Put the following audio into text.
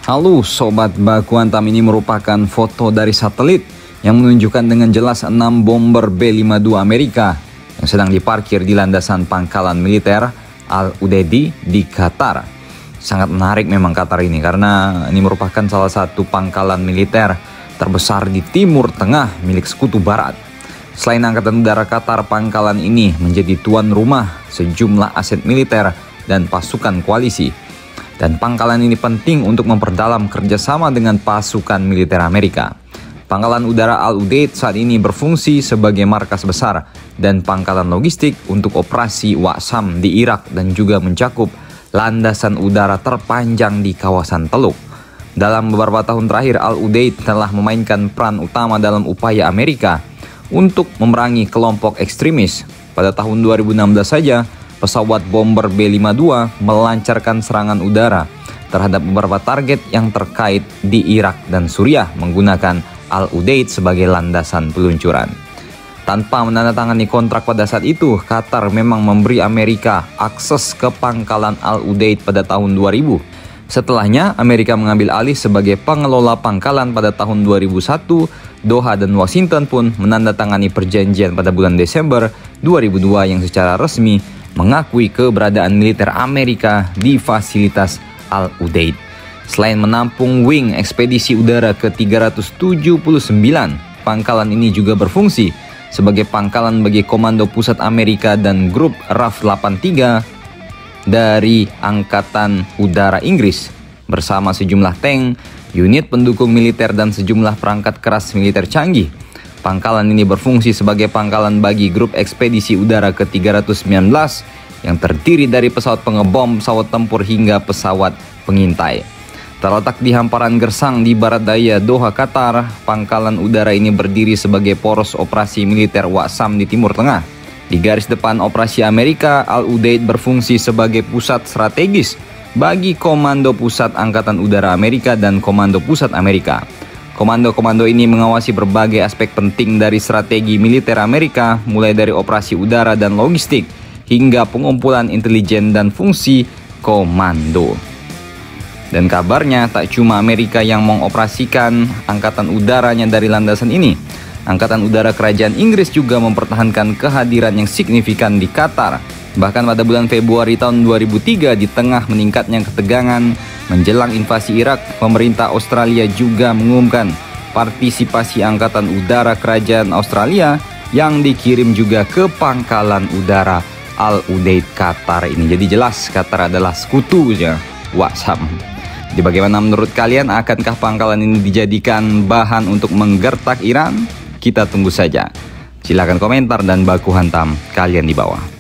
Halo Sobat Baku Hantam, ini merupakan foto dari satelit yang menunjukkan dengan jelas 6 bomber B-52 Amerika yang sedang diparkir di landasan pangkalan militer Al-Udeid di Qatar. Sangat menarik memang Qatar ini karena ini merupakan salah satu pangkalan militer terbesar di Timur Tengah milik Sekutu Barat. Selain Angkatan Udara Qatar, pangkalan ini menjadi tuan rumah sejumlah aset militer dan pasukan koalisi. Dan pangkalan ini penting untuk memperdalam kerjasama dengan pasukan militer Amerika. Pangkalan Udara Al-Udeid saat ini berfungsi sebagai markas besar dan pangkalan logistik untuk operasi Waqsam di Irak dan juga mencakup landasan udara terpanjang di kawasan Teluk. Dalam beberapa tahun terakhir, Al-Udeid telah memainkan peran utama dalam upaya Amerika untuk memerangi kelompok ekstremis. Pada tahun 2016 saja, pesawat bomber B-52 melancarkan serangan udara terhadap beberapa target yang terkait di Irak dan Suriah menggunakan Al-Udeid sebagai landasan peluncuran. Tanpa menandatangani kontrak pada saat itu, Qatar memang memberi Amerika akses ke pangkalan Al-Udeid pada tahun 2000. Setelahnya, Amerika mengambil alih sebagai pengelola pangkalan pada tahun 2001. Doha dan Washington pun menandatangani perjanjian pada bulan Desember 2002 yang secara resmi mengakui keberadaan militer Amerika di fasilitas Al-Udeid. Selain menampung wing ekspedisi udara ke-379, pangkalan ini juga berfungsi sebagai pangkalan bagi Komando Pusat Amerika dan Grup RAF 83 dari Angkatan Udara Inggris bersama sejumlah tank, unit pendukung militer dan sejumlah perangkat keras militer canggih. Pangkalan ini berfungsi sebagai pangkalan bagi grup ekspedisi udara ke-319 yang terdiri dari pesawat pengebom, pesawat tempur hingga pesawat pengintai. Terletak di hamparan gersang di barat daya Doha, Qatar, pangkalan udara ini berdiri sebagai poros operasi militer Waqsam di Timur Tengah. Di garis depan operasi Amerika, Al-Udeid berfungsi sebagai pusat strategis bagi Komando Pusat Angkatan Udara Amerika dan Komando Pusat Amerika. Komando-komando ini mengawasi berbagai aspek penting dari strategi militer Amerika, mulai dari operasi udara dan logistik, hingga pengumpulan intelijen dan fungsi komando. Dan kabarnya tak cuma Amerika yang mengoperasikan angkatan udaranya dari landasan ini. Angkatan Udara Kerajaan Inggris juga mempertahankan kehadiran yang signifikan di Qatar. Bahkan pada bulan Februari tahun 2003, di tengah meningkatnya ketegangan menjelang invasi Irak, pemerintah Australia juga mengumumkan partisipasi Angkatan Udara Kerajaan Australia yang dikirim juga ke pangkalan udara Al-Udeid Qatar ini. Jadi jelas Qatar adalah sekutunya Waqsam. Jadi bagaimana menurut kalian, akankah pangkalan ini dijadikan bahan untuk menggertak Iran? Kita tunggu saja. Silahkan komentar dan baku hantam kalian di bawah.